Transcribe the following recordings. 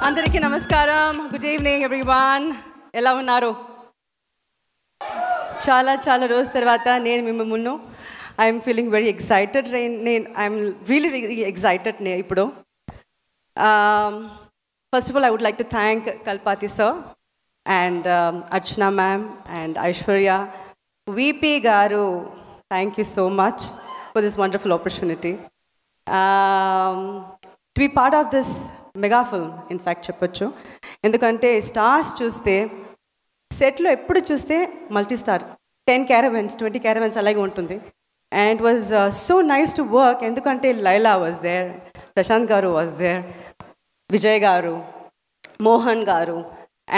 అందరికీ నమస్కారం. Good evening everyone. ఎలా ఉన్నారు? చాలా చాలా రోజు తర్వాత నేను మీ ముందు I'm feeling very excited. I'm really excited ఇప్పుడు. First of all I would like to thank Kalpathi sir and Archana ma'am and Aishwarya, VP garu. Thank you so much for this wonderful opportunity to be part of this mega film. In fact చెప్పొచ్చు, ఎందుకంటే stars చూస్తే సెట్లో ఎప్పుడు చూస్తే multi star, 10 caravans 20 caravans అలాగే ఉంటుంది. And it was so nice to work, ఎందుకంటే Laila was there, Prashanth గారు వాజ్ దేర్, విజయ్ గారు, మోహన్ గారు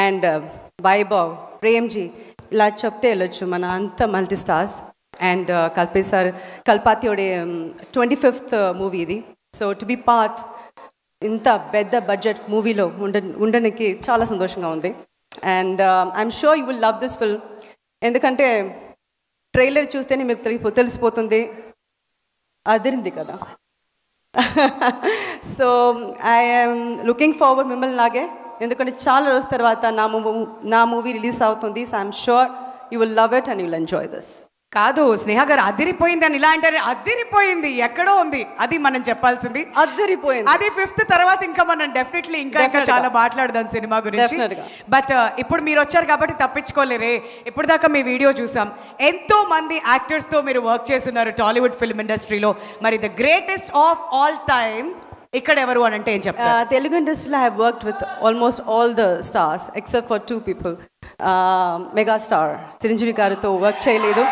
అండ్ వైభవ్, ప్రేమ్జీ, ఇలా చెప్తే వెళ్ళొచ్చు మన అంత multi stars. And Kalpathi 25th movie ఇది. సో టు బి పార్ట్ ఇంత పెద్ద బడ్జెట్ మూవీలో ఉండడానికి చాలా సంతోషంగా ఉంది. And I'm sure you will love this film, ఎందుకంటే ట్రైలర్ చూస్తేనే మీకు తెలిసిపోతుంది, అదిరింది కదా. సో ఐఎమ్ లుకింగ్ ఫార్వర్డ్ మిమ్మల్ని లాగే, ఎందుకంటే చాలా రోజుల తర్వాత నా మూవీ రిలీజ్ అవుతుంది. So I'm sure you will love it and you will enjoy this. కాదు స్నేహ గారు, అదిరిపోయింది అని ఇలా అంటారు. అదిరిపోయింది ఎక్కడో ఉంది, అది మనం చెప్పాల్సింది. అదిరిపోయింది, అది 5th తర్వాత ఇంకా మనం డెఫినెట్లీ ఇంకా చాలా మాట్లాడదాం సినిమా గురించి. బట్ ఇప్పుడు మీరు వచ్చారు కాబట్టి తప్పించుకోలేరే. ఇప్పుడు దాకా మీ వీడియో చూసాం, ఎంతో మంది యాక్టర్స్తో మీరు వర్క్ చేస్తున్నారు టాలీవుడ్ ఫిల్మ్ ఇండస్ట్రీలో. మరి the greatest of all times ఇక్కడ ఎవరు అని అంటే ఏం చెప్తారు? తెలుగు ఇండస్ట్రీలో I have worked with almost all the stars except for 2 people. Megastar Chiranjeevi గారితో వర్క్ చేయలేదు,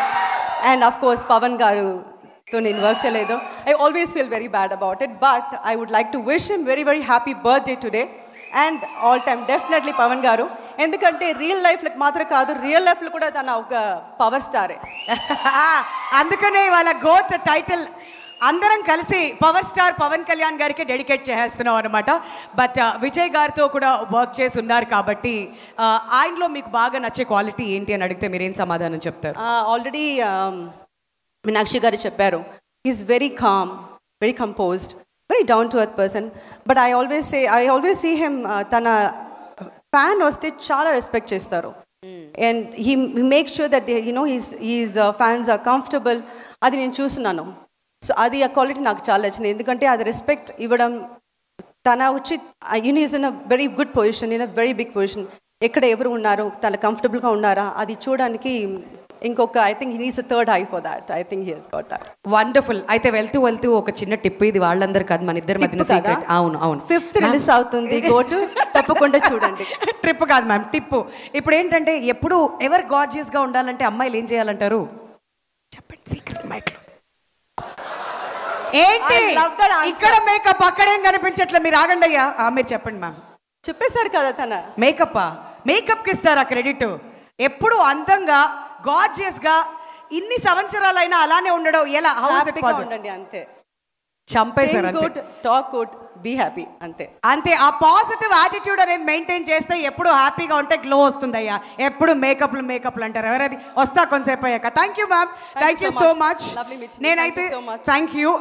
అండ్ ఆఫ్ కోర్స్ పవన్ గారుతో నేను వర్క్ చేయలేదు. I always feel very bad about it, but I would like to wish him very very happy birthday today and all time definitely Pawan garu. ఎందుకంటే real లైఫ్లో మాత్రం కాదు, real లైఫ్లో కూడా తన ఒక పవర్ స్టారే. అందుకనే వాళ్ళ గోట్ టైటిల్ అందరం కలిసి పవర్ స్టార్ పవన్ కళ్యాణ్ గారికి డెడికేట్ చేస్తున్నాం అనమాట. బట్ విజయ్ గారితో కూడా వర్క్ చేసి ఉన్నారు కాబట్టి ఆయనలో మీకు బాగా నచ్చే క్వాలిటీ ఏంటి అని అడిగితే మీరేం సమాధానం చెప్తారు? ఆల్రెడీ మీనాక్షి గారు చెప్పారు, is very calm, very composed, very down to earth person. But I always see him, తన ఫ్యాన్ వస్తే చాలా రెస్పెక్ట్ చేస్తారు. And he make sure that his fans are comfortable. అది నేను చూస్తున్నాను. సో అది ఆ క్వాలిటీ నాకు చాలా నచ్చింది, ఎందుకంటే అది రెస్పెక్ట్ ఇవ్వడం. తన వచ్చి is in a very good position, in a very big position. ఎక్కడ ఎవరు ఉన్నారు, తన కంఫర్టబుల్గా ఉన్నారా అది చూడడానికి ఇంకొక I think he needs a third eye for that. I think he has got that. Wonderful. అయితే వెళ్తూ ఒక చిన్న టిప్, ఇది వాళ్ళందరూ కాదు, మన ఇద్దరి మధ్య సీక్రెట్. అవును 5th రిలీజ్ అవుతుంది, గోటు తప్పకుండా చూడండి. ట్రిప్ కాదు మ్యామ్, టిప్పు. ఇప్పుడు ఏంటంటే ఎప్పుడు ఎవరు గార్జియస్గా ఉండాలంటే అమ్మాయిలు ఏం చేయాలంటారు చెప్పండి? సీక్రెట్ మైట్లో ఏంటి? ఇక్కడ మేకప్, అక్కడేం కనిపించట్లే. మీరు ఆగండి అయ్యా, మీరు చెప్పండి మ్యామ్. చెప్పేశారు కదా, తన మేకప్కి ఇస్తారా క్రెడిట్? ఎప్పుడు అందంగా గార్జియస్గా ఇన్ని సంవత్సరాలైనా అలానే ఉండడం ఎలా? ఉండండి అంతే. చంపేశారు. టాక్ గుడ్, బీ హ్యాపీ, అంతే. ఆ పాజిటివ్ యాటిట్యూడ్ అనేది మెయింటైన్ చేస్తే ఎప్పుడు హ్యాపీగా ఉంటే గ్లో వస్తుంది అయ్యా. ఎప్పుడు మేకప్లు అంటారు. ఎవరది వస్తా కొంతసేపు అయ్యాక. Thank you ma'am, thank you so much. నేనైతే థ్యాంక్ యూ.